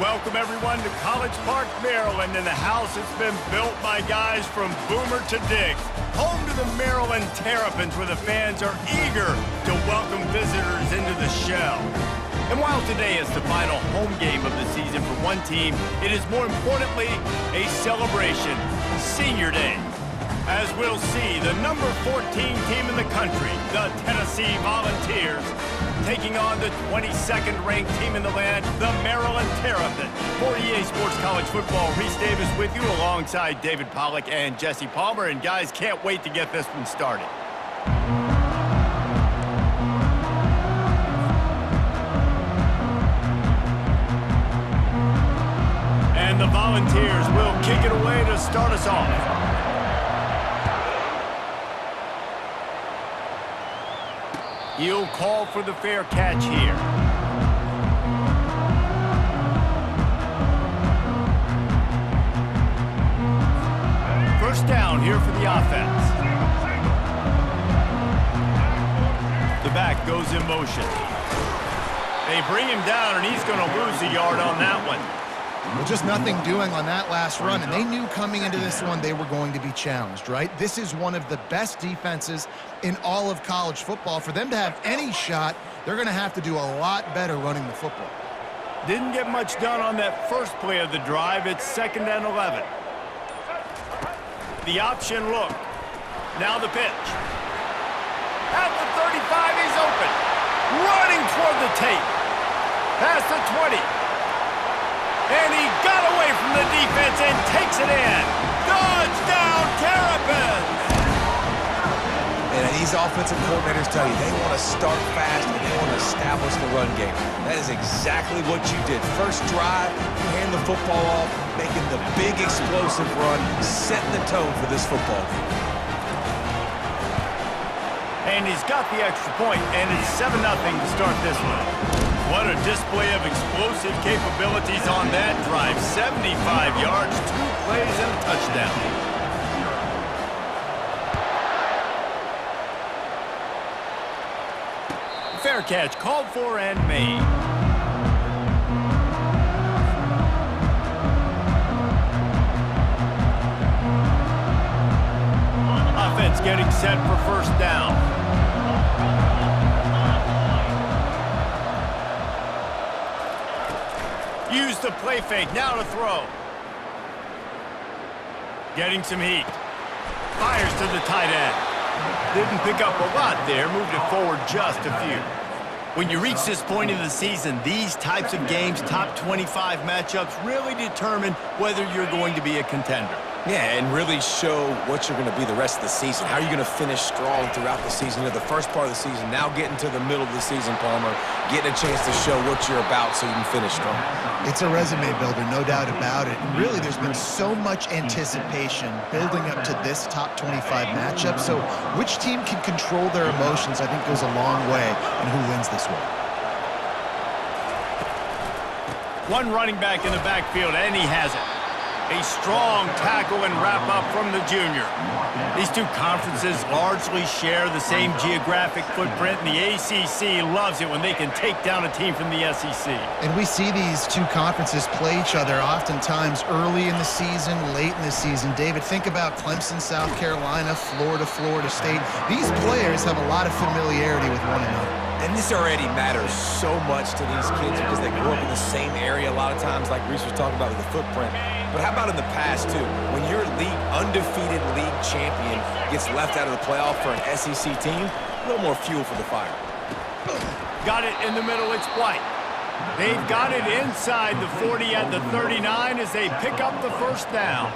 Welcome, everyone, to College Park, Maryland, and the house has been built by guys from Boomer to Diggs. Home to the Maryland Terrapins, where the fans are eager to welcome visitors into the shell. And while today is the final home game of the season for one team, it is more importantly a celebration, Senior Day. As we'll see, the number 14 team in the country, the Tennessee Volunteers, taking on the 22nd ranked team in the land, the Maryland Terrapins. For EA Sports College Football, Reese Davis with you alongside David Pollack and Jesse Palmer. And guys, can't wait to get this one started. And the Volunteers will kick it away to start us off. He'll call for the fair catch here. First down here for the offense. The back goes in motion. They bring him down, and he's going to lose a yard on that one. Well, just nothing doing on that last run, and they knew coming into this one they were going to be challenged, right? This is one of the best defenses in all of college football. For them to have any shot, they're going to have to do a lot better running the football. Didn't get much done on that first play of the drive. It's 2nd and 11. The option look. Now the pitch. At the 35, he's open. Running toward the tape. Past the 20. And he got away from the defense and takes it in. Touchdown, Terrapins! And these offensive coordinators tell you they want to start fast and they want to establish the run game. That is exactly what you did. First drive, you hand the football off, making the big explosive run, setting the tone for this football game. And he's got the extra point, and it's 7-0 to start this one. What a display of explosive capabilities on that drive. 75 yards, 2 plays, and a touchdown. Fair catch called for and made. Offense getting set for first down. Use the play fake, now to throw. Getting some heat. Fires to the tight end. Didn't pick up a lot there, moved it forward just a few. When you reach this point of the season, these types of games, top 25 matchups, really determine whether you're going to be a contender. Yeah, and really show what you're going to be the rest of the season. How are you going to finish strong throughout the season? You know, the first part of the season, now getting to the middle of the season, Palmer, getting a chance to show what you're about so you can finish strong. It's a resume builder, no doubt about it. And really, there's been so much anticipation building up to this top 25 matchup. So which team can control their emotions, I think, goes a long way in who wins this one. One running back in the backfield, and he has it. A strong tackle and wrap-up from the junior. These two conferences largely share the same geographic footprint, and the ACC loves it when they can take down a team from the SEC. And we see these two conferences play each other oftentimes early in the season, late in the season. David, think about Clemson, South Carolina, Florida, Florida State. These players have a lot of familiarity with one another. And this already matters so much to these kids because they grew up in the same area a lot of times, like Reese was talking about with the footprint. But how about in the past, too? When your undefeated league champion gets left out of the playoff for an SEC team, a little more fuel for the fire. Got it in the middle, it's White. They've got it inside the 40 at the 39 as they pick up the first down.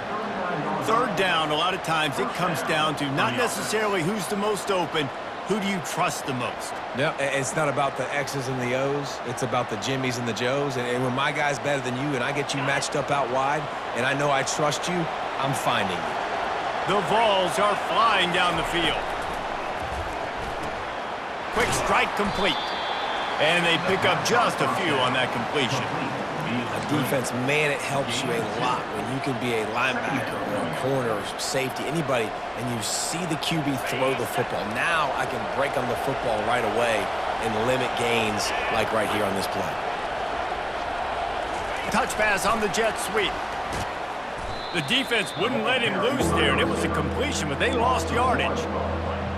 Third down, a lot of times it comes down to not necessarily who's the most open, who do you trust the most? No, it's not about the X's and the O's. It's about the Jimmies and the Joes. And when my guy's better than you and I get you matched up out wide and I know I trust you, I'm finding you. The Vols are flying down the field. Quick strike complete. And they pick up just a few on that completion. Defense, man, it helps you a lot when you can be a linebacker or a corner or safety, anybody, and you see the QB throw the football. Now I can break on the football right away and limit gains like right here on this play. Touch pass on the jet sweep. The defense wouldn't let him loose there, and it was a completion, but they lost yardage.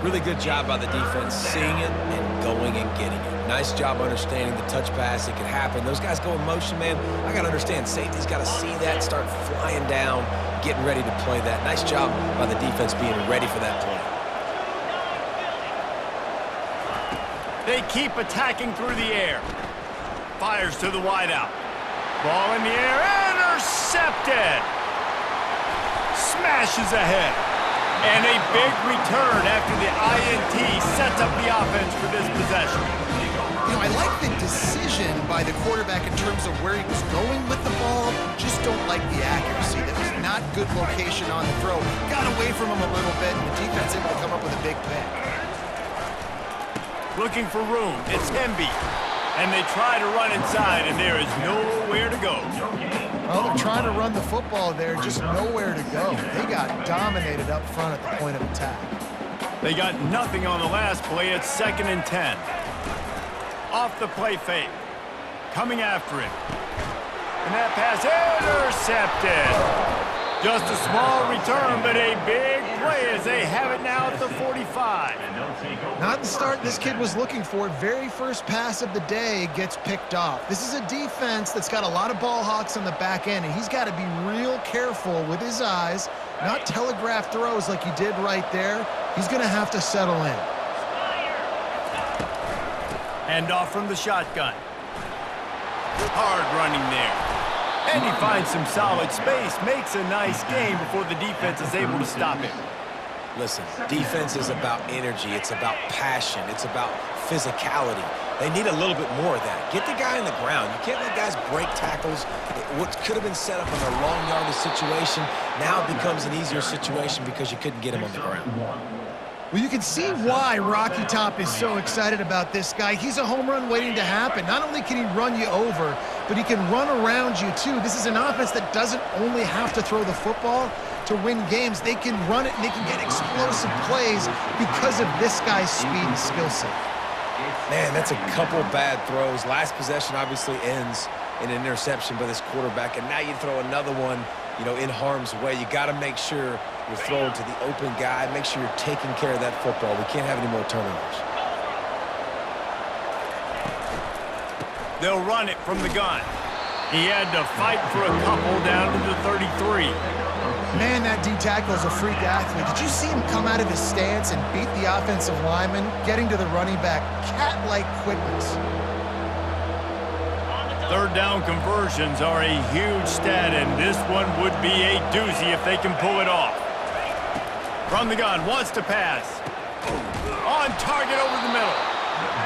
Really good job by the defense, seeing it and going and getting it. Nice job understanding the touch pass. It can happen. Those guys go in motion, man. I got to understand, safety's got to see that, start flying down, getting ready to play that. Nice job by the defense being ready for that play. They keep attacking through the air. Fires to the wideout. Ball in the air, intercepted. Smashes ahead. And a big return after the INT sets up the offense for this possession. You know, I like the decision by the quarterback in terms of where he was going with the ball. Just don't like the accuracy. That was not good location on the throw. Got away from him a little bit, and the defense able to come up with a big pick. Looking for room. It's Hemby. And they try to run inside, and there is nowhere to go. Well, they're trying to run the football there, just nowhere to go. They got dominated up front at the point of attack. They got nothing on the last play. It's 2nd and 10. Off the play fake. Coming after it. And that pass intercepted. Just a small return, but a big play as they have it now at the 45. Not the start this kid was looking for. Very first pass of the day gets picked off. This is a defense that's got a lot of ball hawks on the back end, and he's got to be real careful with his eyes, not telegraph throws like he did right there. He's going to have to settle in. And off from the shotgun. Hard running there. And he finds some solid space, makes a nice game before the defense is able to stop him. Listen, defense is about energy. It's about passion. It's about physicality. They need a little bit more of that. Get the guy on the ground. You can't let guys break tackles. What could have been set up in a long yardage situation now becomes an easier situation because you couldn't get him on the ground. Well, you can see why Rocky Top is so excited about this guy. He's a home run waiting to happen. Not only can he run you over, but he can run around you too. This is an offense that doesn't only have to throw the football to win games. They can run it and they can get explosive plays because of this guy's speed and skill set. Man, that's a couple bad throws. Last possession obviously ends in an interception by this quarterback, and now you throw another one, you know, in harm's way. You got to make sure you're throwing to the open guy. Make sure you're taking care of that football. We can't have any more turnovers. They'll run it from the gun. He had to fight for a couple down to the 33. Man, that D tackle is a freak athlete. Did you see him come out of his stance and beat the offensive lineman, getting to the running back? Cat-like quickness. 3rd down conversions are a huge stat, and this one would be a doozy if they can pull it off. From the gun, wants to pass. On target over the middle.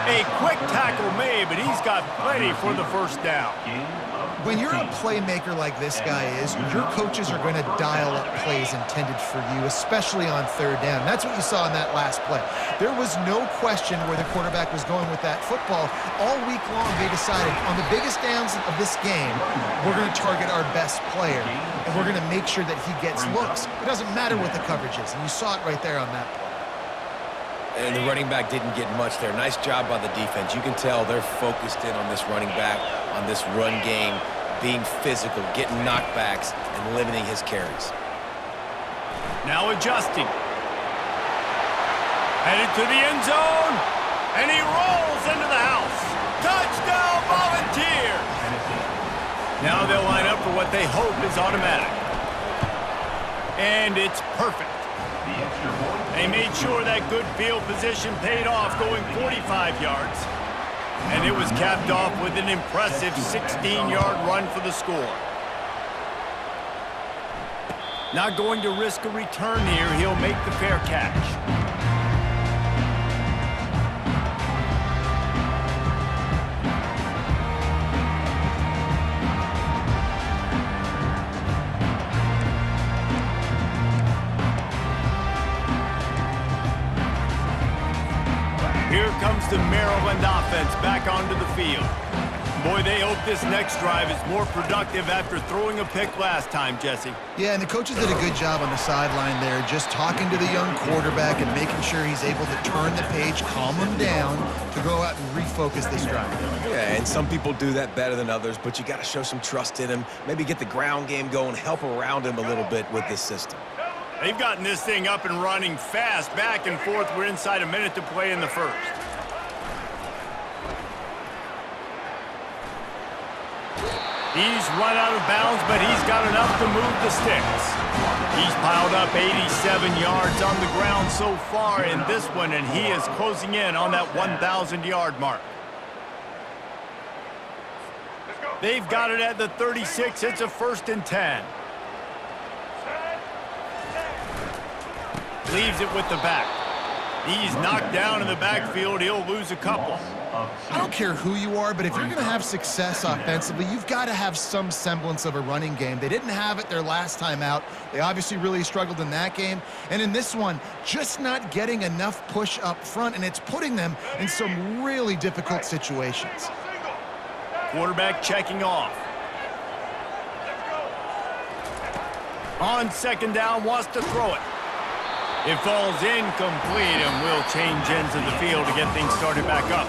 A quick tackle made, but he's got plenty for the 1st down. When you're a playmaker like this guy is, your coaches are going to dial up plays intended for you, especially on 3rd down. That's what you saw in that last play. There was no question where the quarterback was going with that football. All week long, they decided on the biggest downs of this game, we're going to target our best player, and we're going to make sure that he gets looks. It doesn't matter what the coverage is, and you saw it right there on that play. And the running back didn't get much there. Nice job by the defense. You can tell they're focused in on this running back, on this run game, being physical, getting knockbacks, and limiting his carries. Now adjusting. Headed to the end zone, and he rolls into the house. Touchdown, Volunteers! Now they'll line up for what they hope is automatic. And it's perfect. They made sure that good field position paid off, going 45 yards. And it was capped off with an impressive 16-yard run for the score. Not going to risk a return here. He'll make the fair catch. Here comes the Maryland offense back onto the field. Boy, they hope this next drive is more productive after throwing a pick last time, Jesse. Yeah, and the coaches did a good job on the sideline there, just talking to the young quarterback and making sure he's able to turn the page, calm him down to go out and refocus this drive. Yeah, and some people do that better than others, but you got to show some trust in him, maybe get the ground game going, help around him a little bit with this system. They've gotten this thing up and running fast, back and forth. We're inside a minute to play in the first. He's run out of bounds, but he's got enough to move the sticks. He's piled up 87 yards on the ground so far in this one, and he is closing in on that 1,000-yard mark. They've got it at the 36. It's a 1st and 10. Leaves it with the back. He's knocked down in the backfield. He'll lose a couple. I don't care who you are, but if you're going to have success offensively, you've got to have some semblance of a running game. They didn't have it their last time out. They obviously really struggled in that game. And in this one, just not getting enough push up front, and it's putting them in some really difficult situations. Quarterback checking off. On 2nd down, wants to throw it. It falls incomplete, and we'll change ends of the field to get things started back up.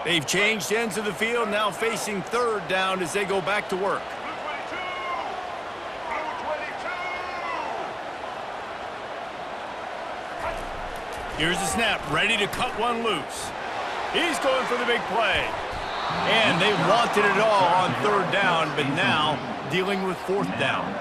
They've changed ends of the field, now facing 3rd down as they go back to work. Here's the snap, ready to cut one loose. He's going for the big play. And they wanted it all on 3rd down, but now dealing with 4th down.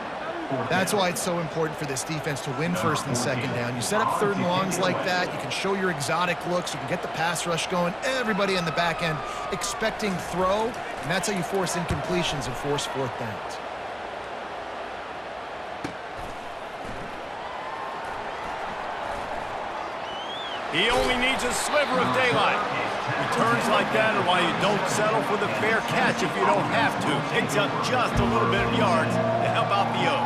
That's why it's so important for this defense to win 1st and 2nd down. You set up 3rd and longs like that, you can show your exotic looks, you can get the pass rush going, everybody on the back end expecting throw, and that's how you force incompletions and force 4th downs. He only needs a sliver of daylight. Returns like that are why you don't settle for the fair catch if you don't have to. Picks up just a little bit of yards to help out the O.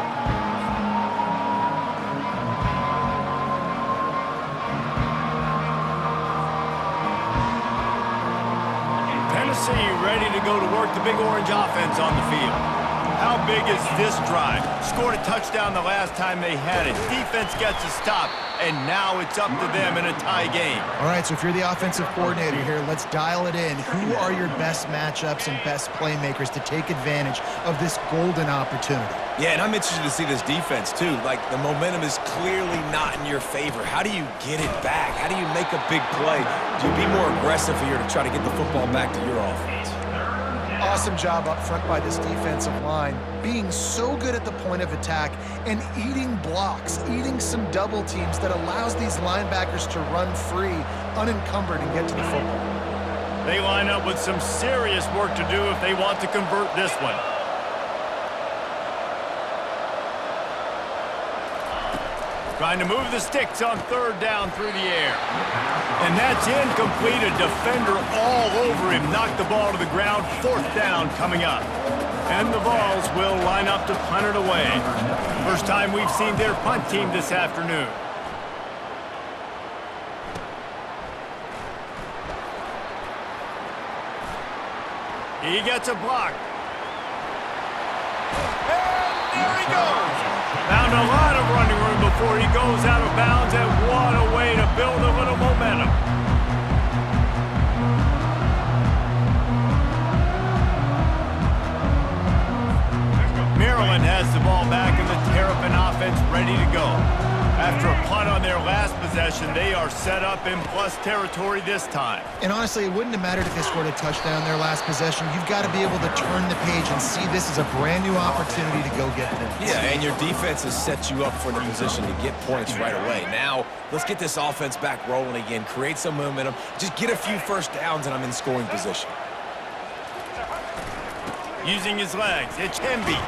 Tennessee ready to go to work the Big Orange offense on the field. How big is this drive? Scored a touchdown the last time they had it. Defense gets a stop, and now it's up to them in a tie game. All right, so if you're the offensive coordinator here, let's dial it in. Who are your best matchups and best playmakers to take advantage of this golden opportunity? Yeah, and I'm interested to see this defense, too. Like, the momentum is clearly not in your favor. How do you get it back? How do you make a big play? Do you be more aggressive here to try to get the football back to your offense? Awesome job up front by this defensive line, being so good at the point of attack and eating blocks, eating some double teams that allows these linebackers to run free, unencumbered, and get to the football. They line up with some serious work to do if they want to convert this one. Trying to move the sticks on 3rd down through the air. And that's incomplete. A defender all over him. Knocked the ball to the ground. 4th down coming up. And the Vols will line up to punt it away. First time we've seen their punt team this afternoon. He gets a block. And there he goes. Found a lot of running room before he goes out of bounds, and what a way to build a little momentum. Maryland has the ball back, and the Terrapin offense ready to go. After a punt on their last possession, they are set up in plus territory this time. And honestly, it wouldn't have mattered if they scored a touchdown their last possession. You've got to be able to turn the page and see this as a brand new opportunity to go get points. Yeah, and your defense has set you up for the position to get points right away. Now, let's get this offense back rolling again, create some momentum, just get a few 1st downs, and I'm in scoring position. Using his legs, it's Hemby.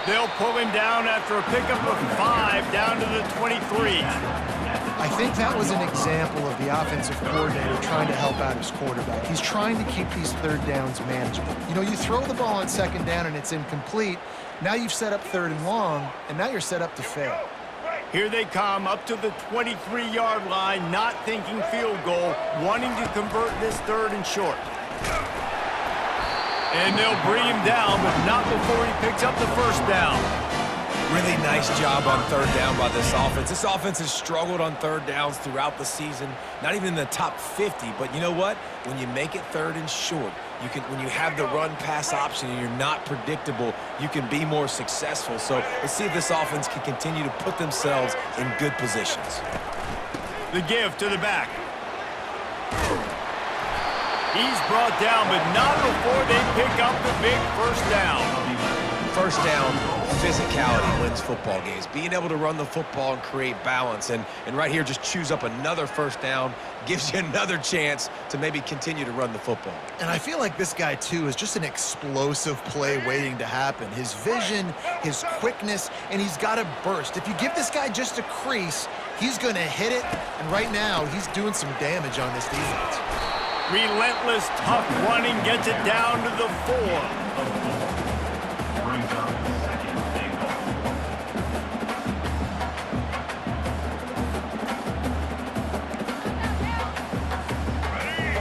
They'll pull him down after a pickup of 5 down to the 23. I I think that was an example of the offensive coordinator trying to help out his quarterback. He's trying to keep these third downs manageable. You know, you throw the ball on second down and it's incomplete. Now you've set up third and long, and now you're set up to fail. Here they come up to the 23-yard line, not thinking field goal, wanting to convert this third and short. And they'll bring him down, but not before he picks up the first down. Really nice job on third down by this offense. This offense has struggled on third downs throughout the season, not even in the top 50. But you know what? When you make it third and short, when you have the run-pass option and you're not predictable, you can be more successful. So let's see if this offense can continue to put themselves in good positions. The give to the back. He's brought down, but not before they pick up the big first down. First down, physicality wins football games. Being able to run the football and create balance. And right here, just choose up another first down, gives you another chance to maybe continue to run the football. And I feel like this guy, too, is just an explosive play waiting to happen. His vision, his quickness, and he's got a burst. If you give this guy just a crease, he's going to hit it. And right now, he's doing some damage on this defense. Relentless, tough running gets it down to the 4.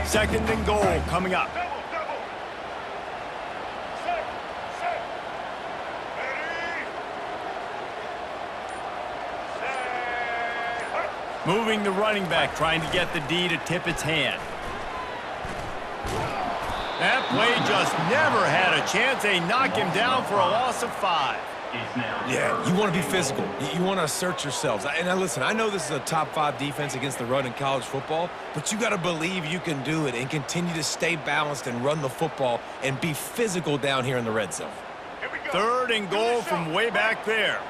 Second and goal coming up. Moving the running back, trying to get the D to tip its hand. That play just never had a chance. They knock him down for a loss of 5. Yeah, you want to be physical. You want to assert yourselves. And now listen, I know this is a top 5 defense against the run in college football, but you got to believe you can do it and continue to stay balanced and run the football and be physical down here in the red zone. Third and goal from way back there.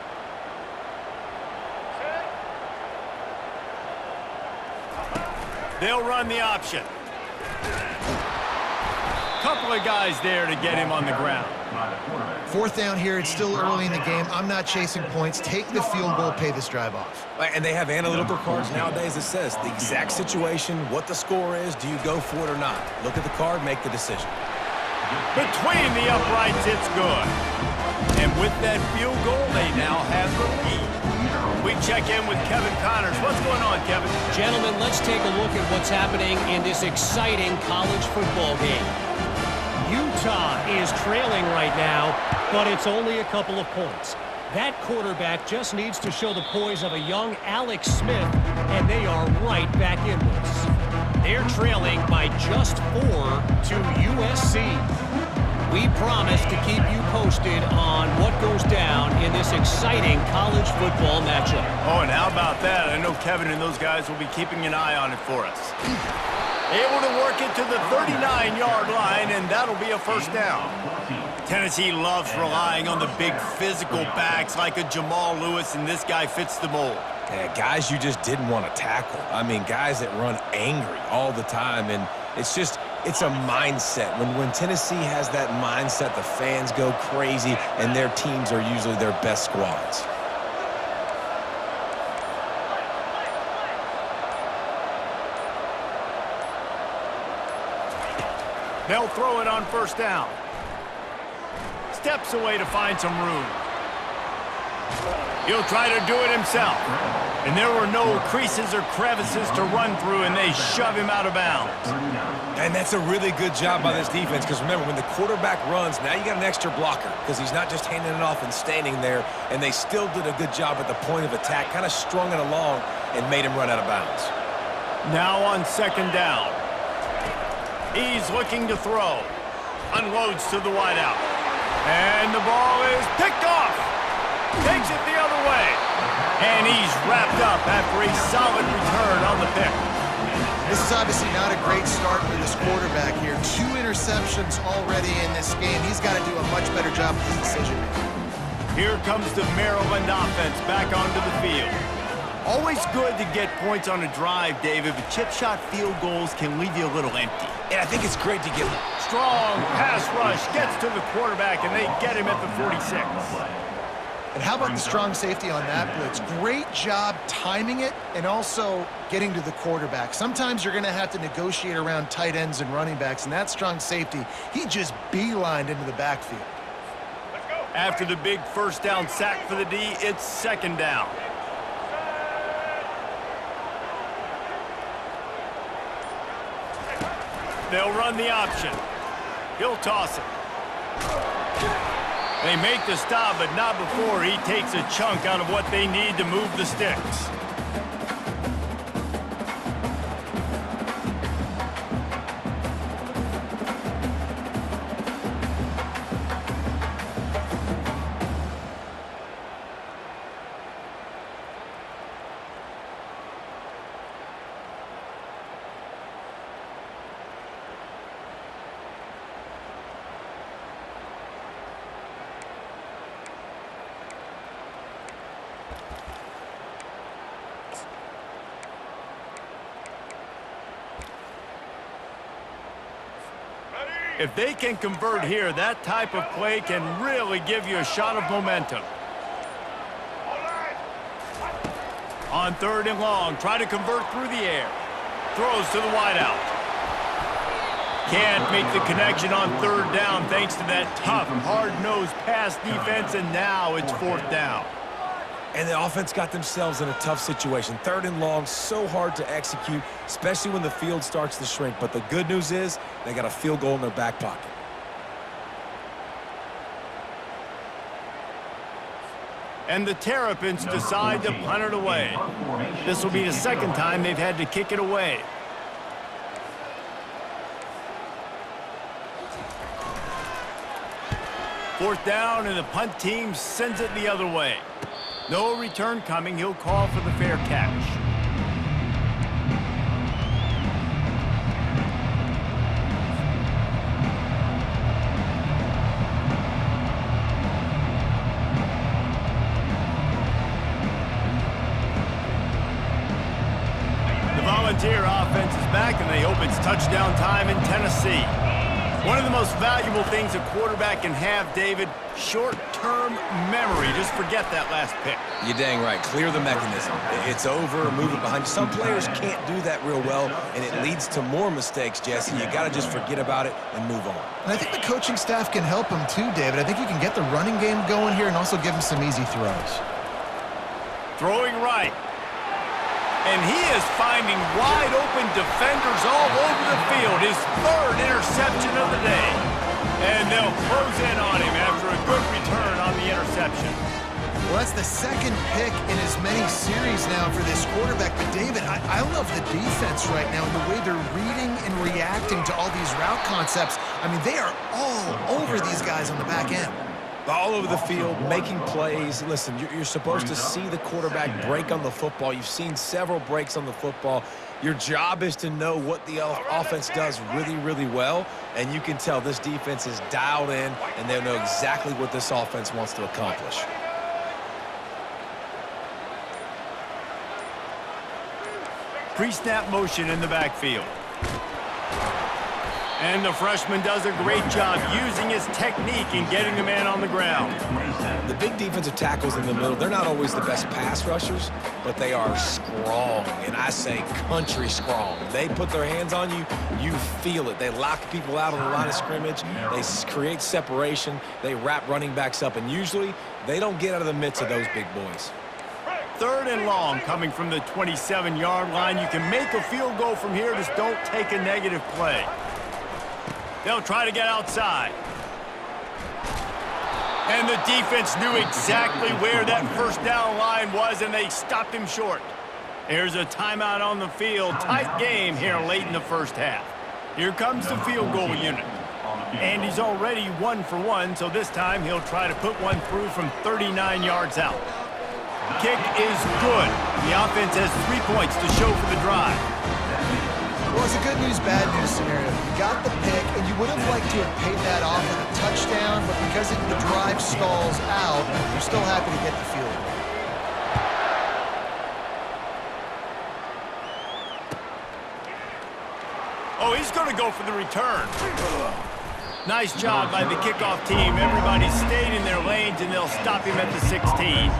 They'll run the option. Couple of guys there to get him on the ground. Fourth down here. It's still early in the game. I'm not chasing points. Take the field goal, pay this drive off. And they have analytical cards nowadays that says the exact situation, what the score is, do you go for it or not? Look at the card, make the decision. Between the uprights, it's good. And with that field goal, they now have the lead. We check in with Kevin Connors. What's going on, Kevin? Gentlemen, let's take a look at what's happening in this exciting college football game. Utah is trailing right now, but it's only a couple of points. That quarterback just needs to show the poise of a young Alex Smith, and they are right back in this. They're trailing by just 4 to USC. We promise to keep you posted on what goes down in this exciting college football matchup. Oh, and how about that? I know Kevin and those guys will be keeping an eye on it for us. Able to work it to the 39-yard line, and that'll be a first down. Tennessee loves relying on the big physical backs like a Jamal Lewis, and this guy fits the mold. Yeah, guys you just didn't want to tackle. I mean, guys that run angry all the time, and it's a mindset. When Tennessee has that mindset, the fans go crazy, and their teams are usually their best squads. They'll throw it on first down. Steps away to find some room. He'll try to do it himself. And there were no creases or crevices to run through, and they shove him out of bounds. And that's a really good job by this defense, because remember, when the quarterback runs, now you got an extra blocker, because he's not just handing it off and standing there, and they still did a good job at the point of attack, kind of strung it along and made him run out of bounds. Now on second down. He's looking to throw. Unloads to the wideout. And the ball is picked off. Takes it the other way. And he's wrapped up after a solid return on the pick. This is obviously not a great start for this quarterback here. 2 interceptions already in this game. He's got to do a much better job of his decision-making. Here comes the Maryland offense back onto the field. Always good to get points on a drive, David, but chip shot field goals can leave you a little empty. And I think it's great to get Strong pass rush gets to the quarterback, and they get him at the 46. And how about the strong safety on that blitz? Great job timing it and also getting to the quarterback. Sometimes you're going to have to negotiate around tight ends and running backs, and that strong safety, he just beelined into the backfield. After the big first down sack for the D, it's second down. They'll run the option. He'll toss it. They make the stop, but not before he takes a chunk out of what they need to move the sticks. If they can convert here, that type of play can really give you a shot of momentum. On third and long, try to convert through the air. Throws to the wideout. Can't make the connection on third down thanks to that tough, hard-nosed pass defense, and now it's fourth down. And the offense got themselves in a tough situation. Third and long, so hard to execute, especially when the field starts to shrink. But the good news is they got a field goal in their back pocket. And the Terrapins decide to punt it away. This will be the second time they've had to kick it away. Fourth down, and the punt team sends it the other way. No return coming. He'll call for the fair catch. The Volunteer offense is back, and they hope it's touchdown time in Tennessee. One of the most valuable things a quarterback can have, David, short-term memory. Just forget that last pick. You're dang right. Clear the mechanism. It's over, move it behind you. Some players can't do that real well, and it leads to more mistakes, Jesse. You got to just forget about it and move on. And I think the coaching staff can help him too, David. I think you can get the running game going here and also give him some easy throws. Throwing right. And he is finding wide-open defenders all over the field. His third interception of the day. And they'll close in on him after a good return on the interception. Well, that's the second pick in as many series now for this quarterback. But, David, I love the defense right now and the way they're reading and reacting to all these route concepts. I mean, they are all over these guys on the back end. All over the field, making plays. Listen, you're supposed to see the quarterback break on the football. You've seen several breaks on the football. Your job is to know what the offense does really, really well, and you can tell this defense is dialed in, and they know exactly what this offense wants to accomplish. Pre-snap motion in the backfield. And the freshman does a great job using his technique and getting the man on the ground. The big defensive tackles in the middle, they're not always the best pass rushers, but they are strong, and I say country strong. They put their hands on you, you feel it. They lock people out on the line of scrimmage. They create separation. They wrap running backs up, and usually they don't get out of the midst of those big boys. Third and long coming from the 27-yard line. You can make a field goal from here, just don't take a negative play. They'll try to get outside. And the defense knew exactly where that first down line was, and they stopped him short. There's a timeout on the field. Tight game here late in the first half. Here comes the field goal unit. And he's already 1 for 1, so this time he'll try to put one through from 39 yards out. Kick is good. The offense has 3 points to show for the drive. Well, it's a good news, bad news scenario. You got the pick, and you would have liked to have paid that off with a touchdown, but because the drive stalls out, you're still happy to get the field goal. Oh, he's going to go for the return. Nice job by the kickoff team. Everybody stayed in their lanes, and they'll stop him at the 16.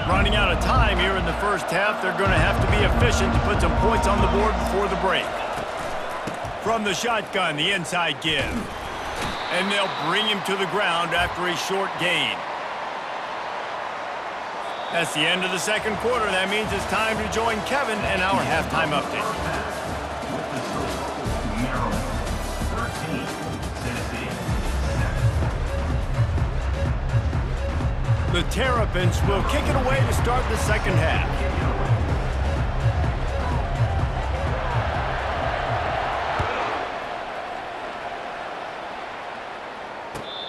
Running out of time here in the first half. They're going to have to be efficient to put some points on the board before the break. From the shotgun, the inside give. And they'll bring him to the ground after a short gain. That's the end of the second quarter. That means it's time to join Kevin and our halftime update. The Terrapins will kick it away to start the second half.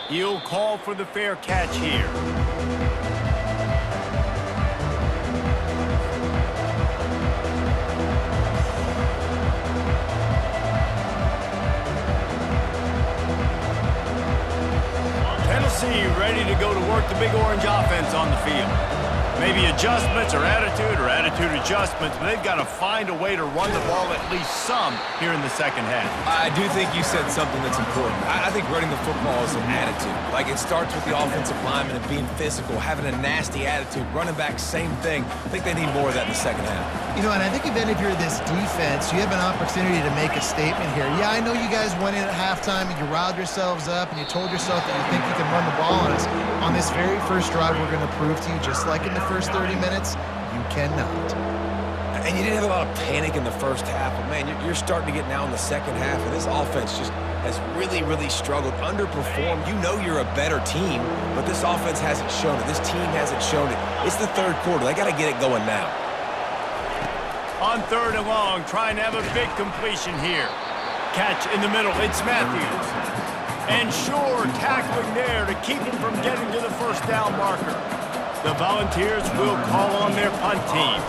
He'll call for the fair catch here. Ready to go to work the Big Orange offense on the field. Maybe adjustments or attitude adjustments, but they've got to find a way to run the ball at least some here in the second half. I do think you said something that's important. I think running the football is an attitude. Like, it starts with the offensive lineman and being physical, having a nasty attitude. Running back, same thing. I think they need more of that in the second half. You know, and I think even if you're this defense, you have an opportunity to make a statement here. Yeah, I know you guys went in at halftime and you riled yourselves up and you told yourself that you think you can run the ball on us. On this very first drive, we're going to prove to you, just like in the first 30 minutes, you cannot. And you didn't have a lot of panic in the first half, but man, you're starting to get now in the second half, and this offense just has really, really struggled, underperformed. You know you're a better team, but this offense hasn't shown it. This team hasn't shown it. It's the third quarter. They got to get it going now. On third and long, trying to have a big completion here. Catch in the middle. It's Matthews. And sure, tackling there to keep him from getting to the first down marker. The Volunteers will call on their punt team.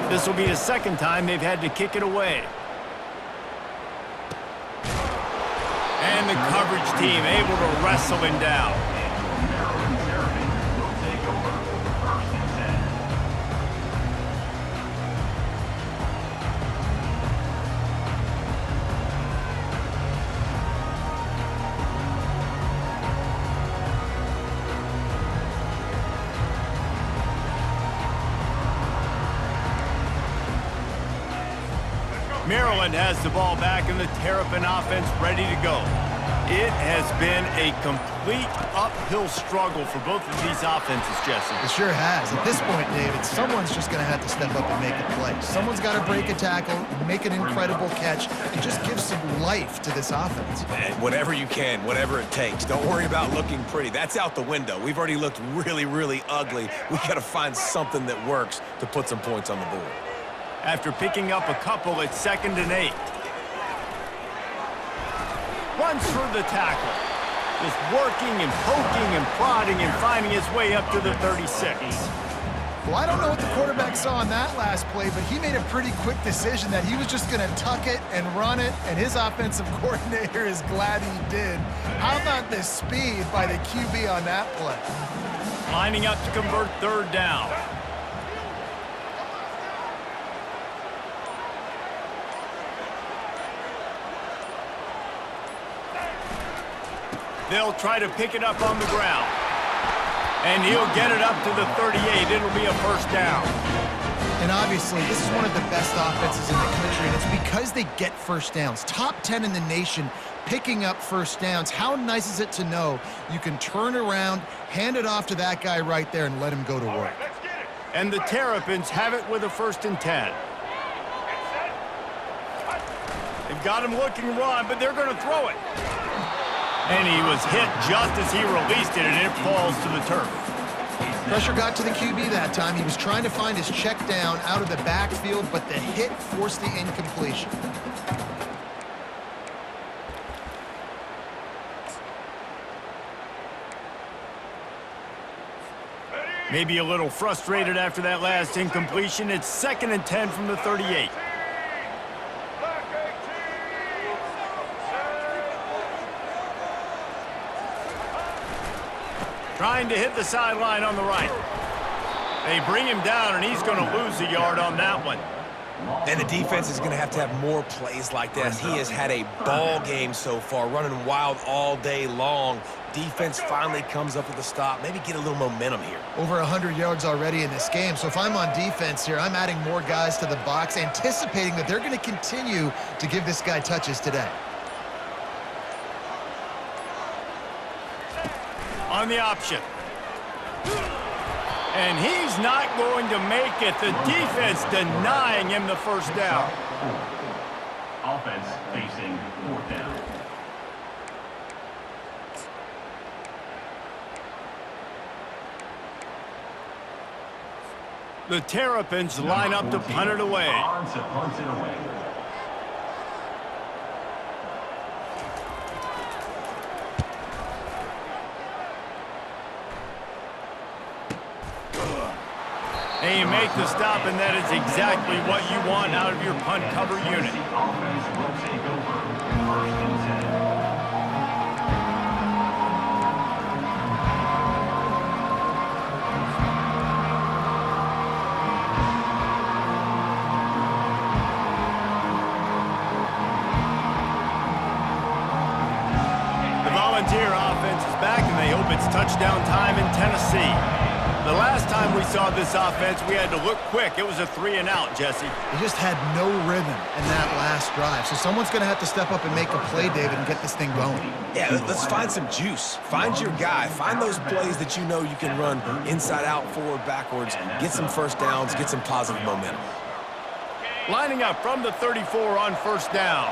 This will be the second time they've had to kick it away. And the coverage team able to wrestle him down. Maryland has the ball back and the Terrapin offense ready to go. It has been a complete uphill struggle for both of these offenses, Jesse. It sure has. At this point, David, someone's just going to have to step up and make a play. Someone's got to break a tackle, make an incredible catch, and just give some life to this offense. Man, whatever you can, whatever it takes. Don't worry about looking pretty. That's out the window. We've already looked really, really ugly. We got to find something that works to put some points on the board. After picking up a couple, it's 2nd and 8. Runs through the tackle. Just working and poking and prodding and finding his way up to the 36. Well, I don't know what the quarterback saw on that last play, but he made a pretty quick decision that he was just going to tuck it and run it, and his offensive coordinator is glad he did. How about the speed by the QB on that play? Lining up to convert third down. They'll try to pick it up on the ground. And he'll get it up to the 38. It'll be a first down. And obviously, this is one of the best offenses in the country, and it's because they get first downs. Top 10 in the nation picking up first downs. How nice is it to know you can turn around, hand it off to that guy right there, and let him go to work. And the Terrapins have it with a 1st and 10. They've got him looking run, but they're going to throw it. And he was hit just as he released it, and it falls to the turf. Pressure got to the QB that time. He was trying to find his check down out of the backfield, but the hit forced the incompletion. Maybe a little frustrated after that last incompletion. It's 2nd and 10 from the 38. Trying to hit the sideline on the right. They bring him down, and he's going to lose a yard on that one. And the defense is going to have more plays like this. He has had a ball game so far, running wild all day long. Defense finally comes up with a stop, maybe get a little momentum here. Over 100 yards already in this game. So if I'm on defense here, I'm adding more guys to the box, anticipating that they're going to continue to give this guy touches today. On the option. And he's not going to make it. The defense denying him the first down. Offense facing fourth down. The Terrapins line up to punt it away. Punts it away. And you make the stop, and that is exactly what you want out of your punt cover unit. The offense will take over first and 10. The Volunteer offense is back, and they hope it's touchdown time in Tennessee. The last time we saw this offense, we had to look quick. It was a 3-and-out, Jesse. They just had no rhythm in that last drive. So someone's going to have to step up and make a play, David, and get this thing going. Yeah, let's find some juice. Find your guy. Find those plays that you know you can run inside out, forward, backwards. Get some first downs. Get some positive momentum. Lining up from the 34 on first down.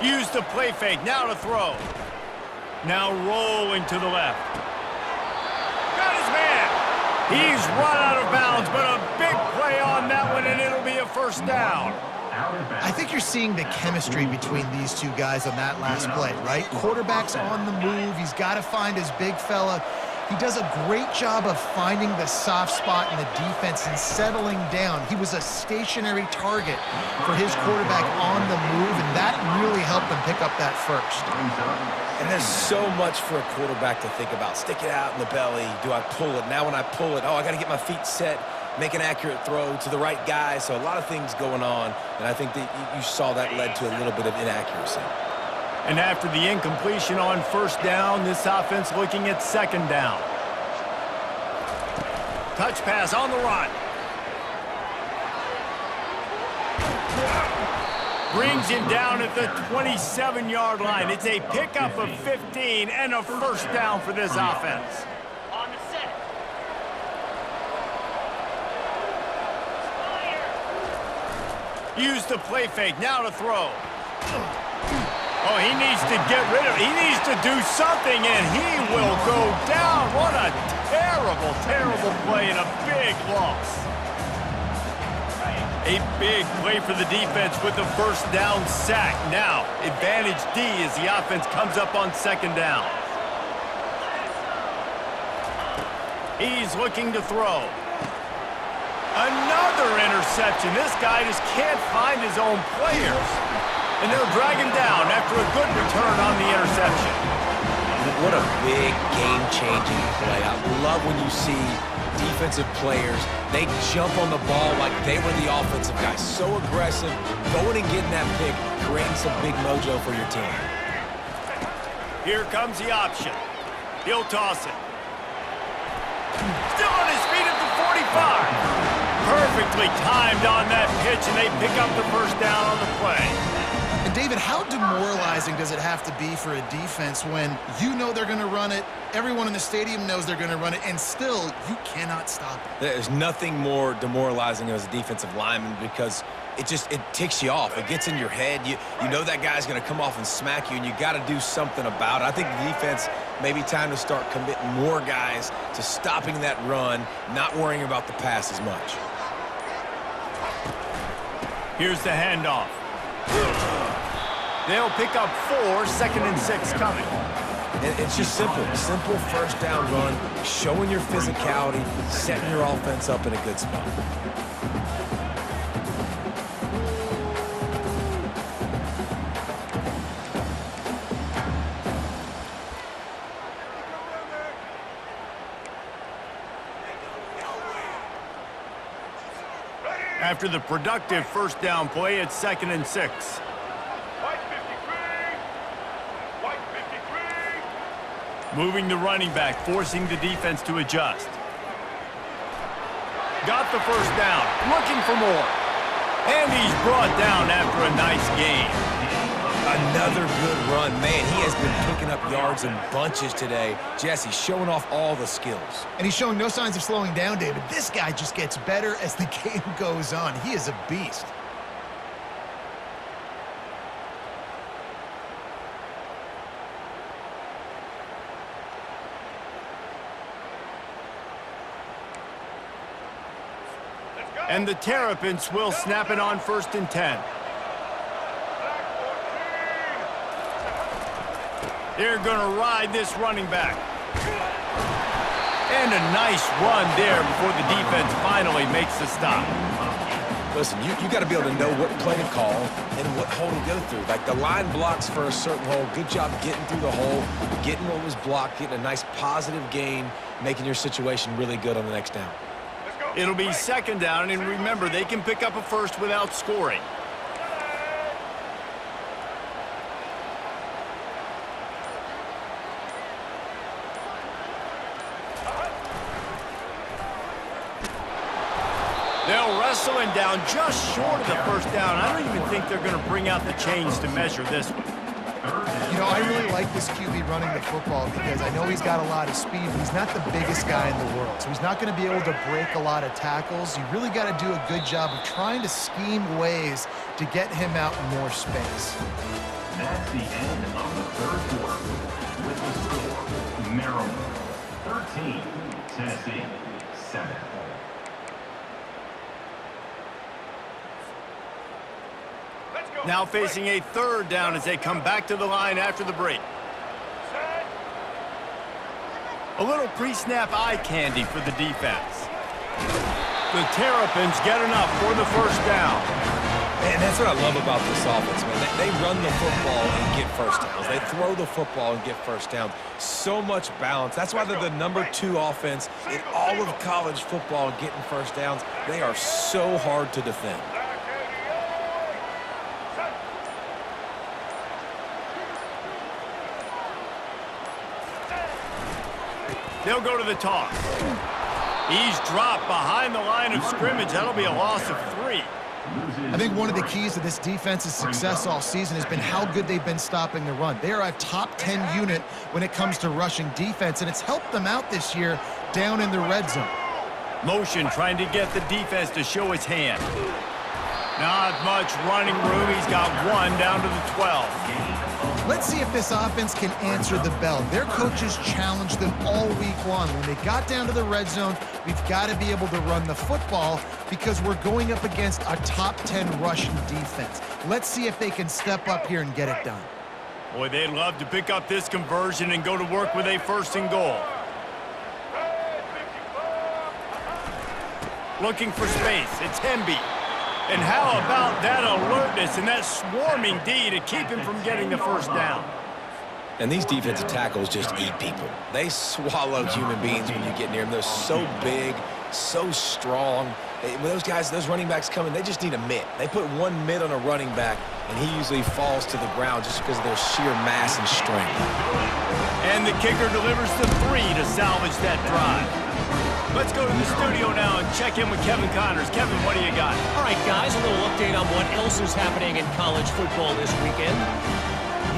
Use the play fake. Now to throw. Now rolling to the left. Got his man. He's run out of bounds, but a big play on that one, and it'll be a first down. I think you're seeing the chemistry between these two guys on that last play, right? Quarterback's on the move. He's got to find his big fella. He does a great job of finding the soft spot in the defense and settling down. He was a stationary target for his quarterback on the move, and that really helped them pick up that first. And there's so much for a quarterback to think about. Stick it out in the belly. Do I pull it? Now when I pull it, I got to get my feet set, make an accurate throw to the right guy. So a lot of things going on, and I think that you saw that led to a little bit of inaccuracy. And after the incompletion on first down, this offense looking at second down. Touch pass on the run. Brings him down at the 27-yard line. It's a pickup of 15 and a first down for this offense. On the set. Use the play fake. Now to throw. Oh, he needs to get rid of it. He needs to do something, and he will go down. What a terrible, terrible play and a big loss. A big play for the defense with the first down sack. Now, advantage D as the offense comes up on second down. He's looking to throw. Another interception. This guy just can't find his own players. And they'll drag him down after a good return on the interception. What a big game-changing play. I love when you see defensive players, they jump on the ball like they were the offensive guys. So aggressive, going and getting that pick, creating some big mojo for your team. Here comes the option. He'll toss it. Still on his feet at the 45. Perfectly timed on that pitch, and they pick up the first down on the play. And David, how demoralizing does it have to be for a defense when you know they're going to run it, everyone in the stadium knows they're going to run it, and still you cannot stop it? There's nothing more demoralizing as a defensive lineman because it ticks you off. It gets in your head. You know that guy's going to come off and smack you, and you got to do something about it. I think the defense maybe time to start committing more guys to stopping that run, not worrying about the pass as much. Here's the handoff. They'll pick up 4, second and 6 coming. And it's just simple first down run, showing your physicality, setting your offense up in a good spot. After the productive first down play, it's 2nd and 6. Moving the running back, forcing the defense to adjust. Got the first down, looking for more. And he's brought down after a nice gain. Another good run. Man, he has been picking up yards in bunches today. Jesse showing off all the skills. And he's showing no signs of slowing down, David. This guy just gets better as the game goes on. He is a beast. And the Terrapins will snap it on 1st and 10. They're going to ride this running back. And a nice run there before the defense finally makes the stop. Listen, you got to be able to know what play to call and what hole to go through. Like the line blocks for a certain hole. Good job getting through the hole, getting what was blocked, getting a nice positive gain, making your situation really good on the next down. It'll be 2nd down, and remember, they can pick up a first without scoring. They'll wrestle him down just short of the first down. I don't even think they're going to bring out the chains to measure this one. You know, I really like this QB running the football because I know he's got a lot of speed, but he's not the biggest guy in the world. So he's not going to be able to break a lot of tackles. You really got to do a good job of trying to scheme ways to get him out in more space. That's the end of the 3rd quarter. With the score, Maryland 13, Tennessee 7. Now facing a 3rd down as they come back to the line after the break. A little pre-snap eye candy for the defense. The Terrapins get enough for the first down. Man, that's what I love about this offense, man. They run the football and get first downs. They throw the football and get first downs. So much balance. That's why they're the #2 offense in all of college football getting first downs. They are so hard to defend. They'll go to the toss. He's dropped behind the line of scrimmage. That'll be a loss of 3. I think one of the keys to this defense's success all season has been how good they've been stopping the run. They are a top 10 unit when it comes to rushing defense, and it's helped them out this year down in the red zone. Motion trying to get the defense to show his hand. Not much running room. He's got 1 down to the 12. Let's see if this offense can answer the bell. Their coaches challenged them all week long. When they got down to the red zone, we've got to be able to run the football because we're going up against a top 10 rushing defense. Let's see if they can step up here and get it done. Boy, they'd love to pick up this conversion and go to work with a 1st and goal. Looking for space. It's Hemby. And how about that alertness and that swarming D to keep him from getting the first down? And these defensive tackles just eat people. They swallow human beings when you get near them. They're so big, so strong. When those guys, those running backs come in, they just need a mitt. They put 1 mitt on a running back, and he usually falls to the ground just because of their sheer mass and strength. And the kicker delivers the 3 to salvage that drive. Let's go to the studio now and check in with Kevin Connors. Kevin, what do you got? All right, guys, a little update on what else is happening in college football this weekend.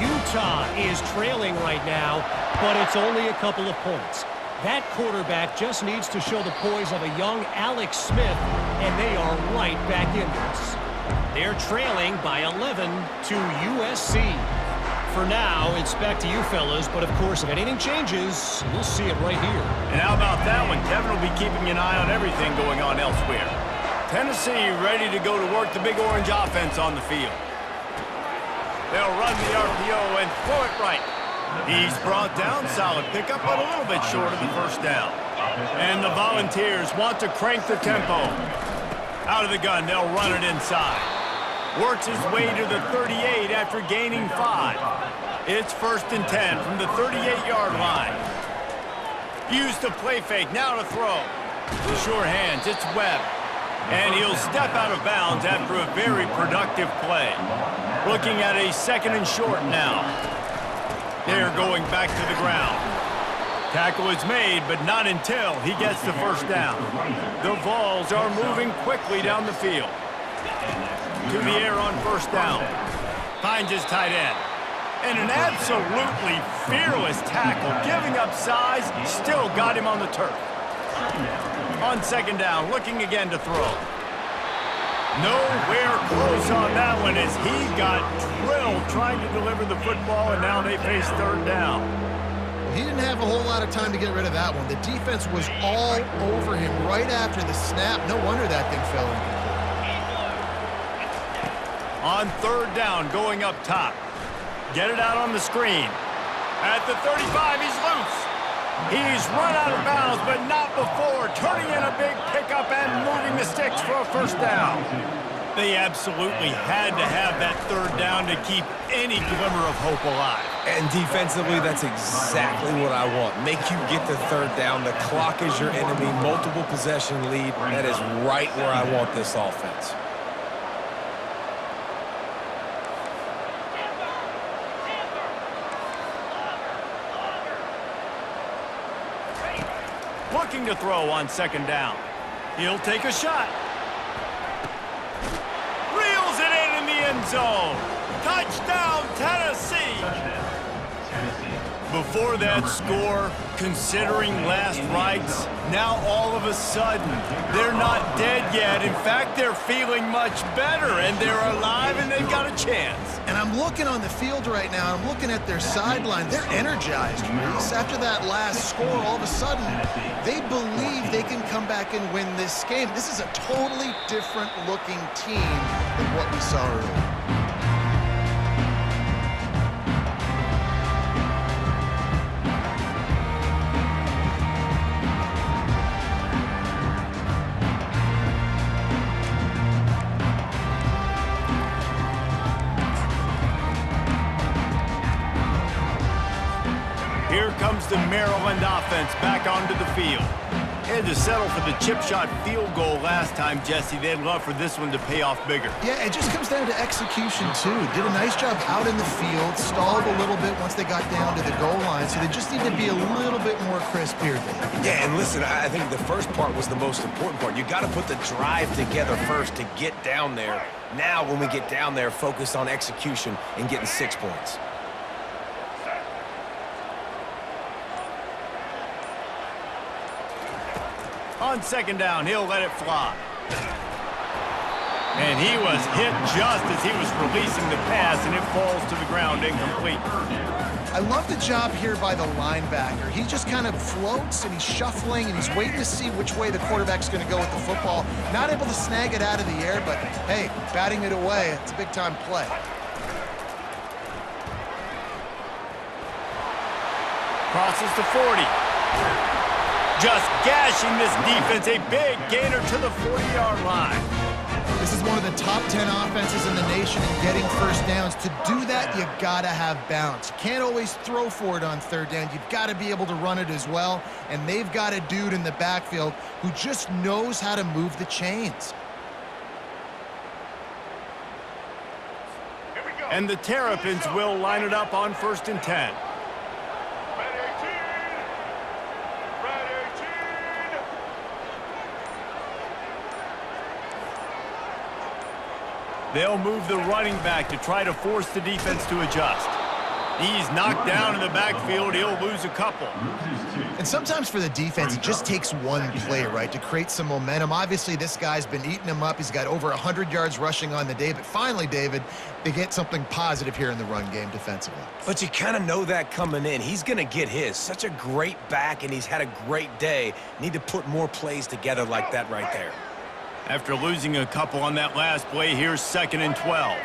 Utah is trailing right now, but it's only a couple of points. That quarterback just needs to show the poise of a young Alex Smith, and they are right back in this. They're trailing by 11 to USC. For now, it's back to you fellas, but of course, if anything changes, you'll see it right here. And how about that one? Kevin will be keeping an eye on everything going on elsewhere. Tennessee ready to go to work the big orange offense on the field. They'll run the RPO and throw it right. He's brought down, solid pickup, but a little bit short of the first down. And the Volunteers want to crank the tempo. Out of the gun, they'll run it inside. Works his way to the 38 after gaining 5. It's 1st and 10 from the 38-yard line. Used the play fake, now to throw. Sure hands, it's Webb. And he'll step out of bounds after a very productive play. Looking at a 2nd and short now. They're going back to the ground. Tackle is made, but not until he gets the first down. The Vols are moving quickly down the field. To the air on first down. Finds his tight end. And an absolutely fearless tackle, giving up size, still got him on the turf. On 2nd down, looking again to throw. Nowhere close on that one as he got drilled trying to deliver the football, and now they face 3rd down. He didn't have a whole lot of time to get rid of that one. The defense was all over him right after the snap. No wonder that thing fell incomplete. On 3rd down, going up top. Get it out on the screen. At the 35, he's loose. He's run out of bounds, but not before turning in a big pickup and moving the sticks for a first down. They absolutely had to have that 3rd down to keep any glimmer of hope alive. And defensively, that's exactly what I want. Make you get the 3rd down. The clock is your enemy. Multiple possession lead. That is right where I want this offense. Looking to throw on 2nd down. He'll take a shot. Reels it in the end zone. Touchdown, Tennessee. Before that score, considering last rites, now all of a sudden, they're not dead yet. In fact, they're feeling much better, and they're alive, and they've got a chance. And I'm looking on the field right now, I'm looking at their sideline. They're energized, Reese. After that last score, all of a sudden, they believe they can come back and win this game. This is a totally different-looking team than what we saw earlier. Here comes the Maryland offense back onto the field. Had to settle for the chip shot field goal last time, Jesse. They'd love for this one to pay off bigger. Yeah, it just comes down to execution, too. Did a nice job out in the field, stalled a little bit once they got down to the goal line, so they just need to be a little bit more crisp here, Dave. Yeah, and listen, I think the first part was the most important part. You got to put the drive together first to get down there. Now, when we get down there, focus on execution and getting 6 points. On 2nd down, he'll let it fly. And he was hit just as he was releasing the pass, and it falls to the ground incomplete. I love the job here by the linebacker. He just kind of floats, and he's shuffling, and he's waiting to see which way the quarterback's going to go with the football. Not able to snag it out of the air, but, hey, batting it away, it's a big-time play. Crosses to 40. Just gashing this defense, a big gainer to the 40-yard line. This is one of the top 10 offenses in the nation in getting first downs. To do that, you got to have balance. You can't always throw for it on 3rd down. You've got to be able to run it as well, and they've got a dude in the backfield who just knows how to move the chains. And the Terrapins will line it up on 1st and 10. They'll move the running back to try to force the defense to adjust. He's knocked down in the backfield. He'll lose a couple. And sometimes for the defense, it just takes one play, right, to create some momentum. Obviously, this guy's been eating him up. He's got over 100 yards rushing on the day. But finally, David, they get something positive here in the run game defensively. But you kind of know that coming in. He's going to get his. Such a great back, and he's had a great day. Need to put more plays together like that right there. After losing a couple on that last play, here's 2nd and 12.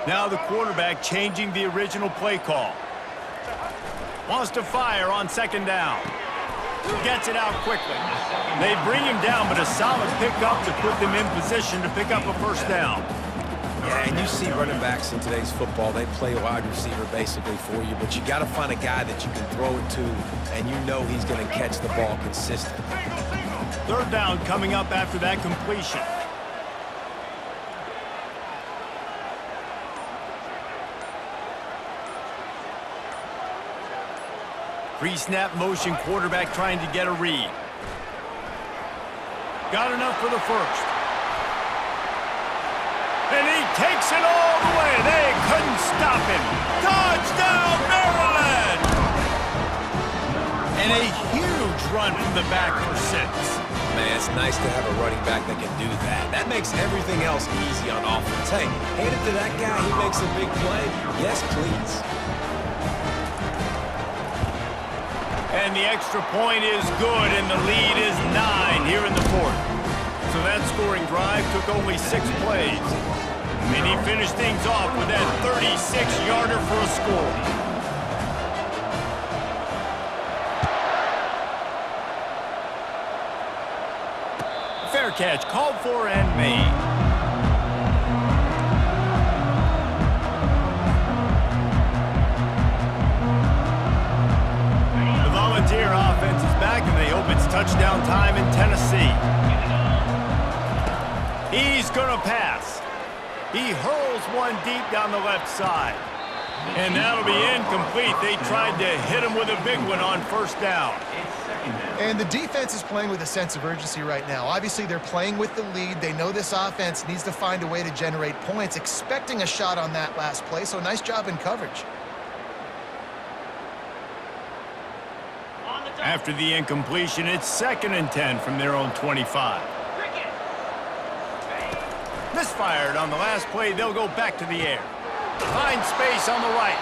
Now the quarterback changing the original play call. Wants to fire on 2nd down. Gets it out quickly. They bring him down, but a solid pickup to put them in position to pick up a first down. Yeah, and you see running backs in today's football, they play wide receiver basically for you, but you got to find a guy that you can throw it to, and you know he's going to catch the ball consistently. Third down coming up after that completion. Pre-snap motion, quarterback trying to get a read. Got enough for the first. And he takes it all the way. They couldn't stop him. Touchdown, Maryland! And a huge run from the back for 6. Man, it's nice to have a running back that can do that. That makes everything else easy on offense. Hey, hand it to that guy. He makes a big play. Yes, please. And the extra point is good, and the lead is 9 here in the 4th. So that scoring drive took only 6 plays. And he finished things off with that 36-yarder for a score. Fair catch, called for and made. The Volunteer offense is back, and they hope it's touchdown time in Tennessee. He's going to pass. He hurls one deep down the left side. And that'll be incomplete. They tried to hit him with a big one on first down. And the defense is playing with a sense of urgency right now. Obviously, they're playing with the lead. They know this offense needs to find a way to generate points, expecting a shot on that last play, so nice job in coverage. After the incompletion, it's 2nd and 10 from their own 25. Misfired on the last play. They'll go back to the air. Find space on the right.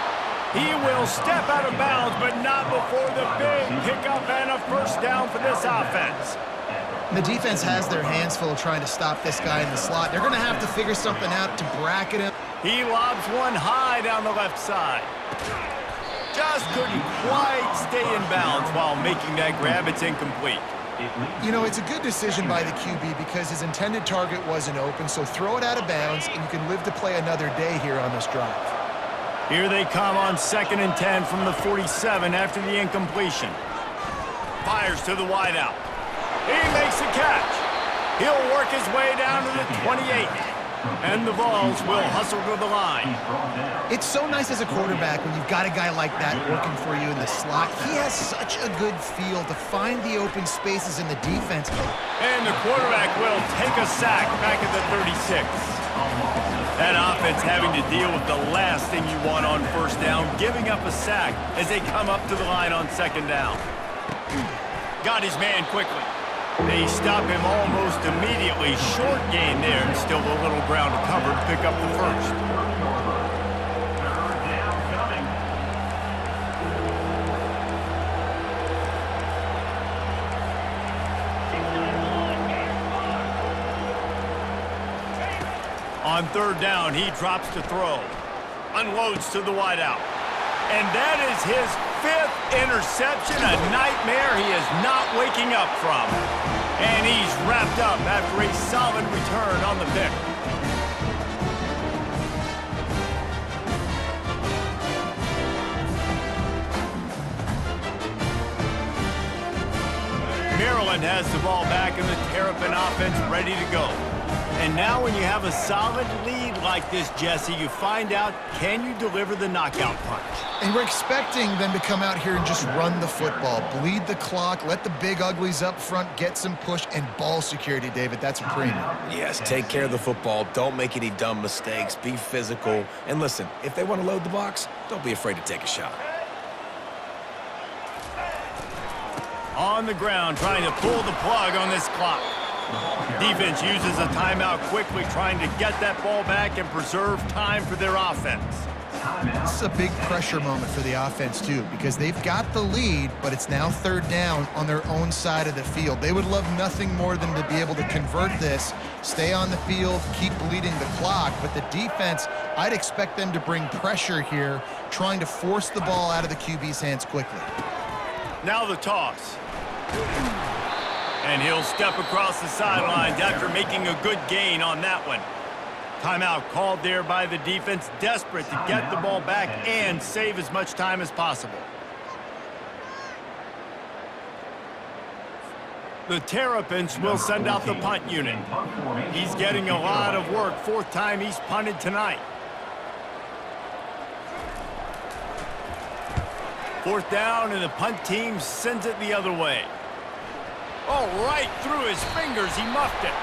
He will step out of bounds, but not before the big pickup and a first down for this offense. The defense has their hands full trying to stop this guy in the slot. They're going to have to figure something out to bracket him. He lobs one high down the left side. Just couldn't quite stay in bounds while making that grab. It's incomplete. You know, it's a good decision by the QB because his intended target wasn't open, so throw it out of bounds, and you can live to play another day here on this drive. Here they come on 2nd and 10 from the 47 after the incompletion. Fires to the wideout. He makes a catch. He'll work his way down to the 28. And the Vols will hustle to the line. It's so nice as a quarterback when you've got a guy like that working for you in the slot. He has such a good feel to find the open spaces in the defense. And the quarterback will take a sack back at the 36. That offense having to deal with the last thing you want on first down, giving up a sack as they come up to the line on 2nd down. Got his man quickly. They stop him almost immediately. Short gain there, and still a little ground to cover to pick up the first. On 3rd down, he drops to throw. Unloads to the wideout. And that is his 5th interception, a nightmare he is not waking up from. And he's wrapped up after a solid return on the pick. Maryland has the ball back and the Terrapin offense ready to go. And now when you have a solid lead like this, Jesse, you find out, can you deliver the knockout punch? And we're expecting them to come out here and just run the football, bleed the clock, let the big uglies up front get some push, and ball security, David. That's a premium. Yes, take care of the football. Don't make any dumb mistakes. Be physical. And listen, if they want to load the box, don't be afraid to take a shot. On the ground, trying to pull the plug on this clock. Defense uses a timeout quickly, trying to get that ball back and preserve time for their offense. This is a big pressure moment for the offense, too, because they've got the lead, but it's now 3rd down on their own side of the field. They would love nothing more than to be able to convert this, stay on the field, keep bleeding the clock. But the defense, I'd expect them to bring pressure here, trying to force the ball out of the QB's hands quickly. Now the toss. And he'll step across the sidelines after making a good gain on that one. Timeout called there by the defense, desperate to get the ball back and save as much time as possible. The Terrapins will send out the punt unit. He's getting a lot of work. 4th time he's punted tonight. 4th down, and the punt team sends it the other way. Oh, right through his fingers. He muffed it.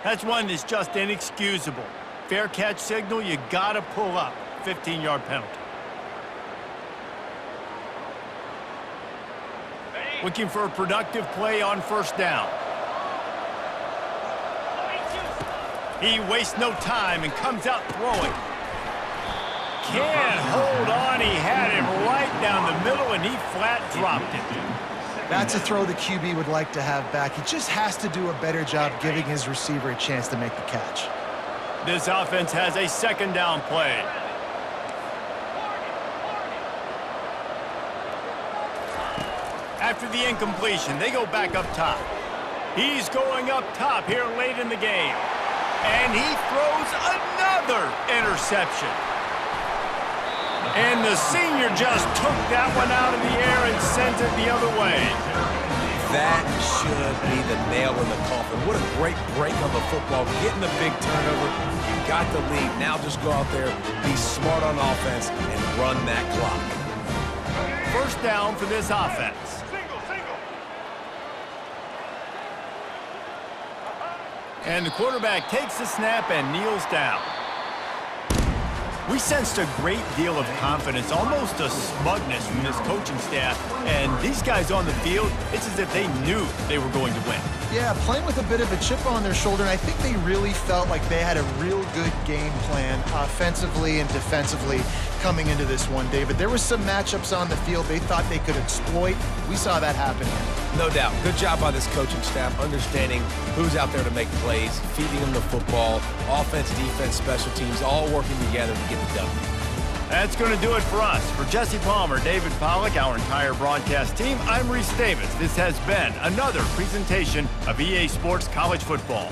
That's one that's just inexcusable. Fair catch signal, you got to pull up. 15-yard penalty. Looking for a productive play on 1st down. He wastes no time and comes out throwing. Can't hold on. He had him right down the middle, and he flat dropped it. That's a throw the QB would like to have back. He just has to do a better job giving his receiver a chance to make the catch. This offense has a 2nd down play. After the incompletion, they go back up top. He's going up top here late in the game. And he throws another interception. And the senior just took that one out of the air and sends it the other way. That should be the nail in the coffin. What a great break on the football. Getting the big turnover. You got the lead. Now just go out there, be smart on offense, and run that clock. 1st down for this offense. And the quarterback takes the snap and kneels down. We sensed a great deal of confidence, almost a smugness from this coaching staff. And these guys on the field, it's as if they knew they were going to win. Yeah, playing with a bit of a chip on their shoulder, and I think they really felt like they had a real good game plan offensively and defensively coming into this one, David. There were some matchups on the field they thought they could exploit. We saw that happen here. No doubt. Good job by this coaching staff, understanding who's out there to make plays, feeding them the football, offense, defense, special teams, all working together to get the W. That's going to do it for us. For Jesse Palmer, David Pollack, our entire broadcast team, I'm Reese Davis. This has been another presentation of EA Sports College Football.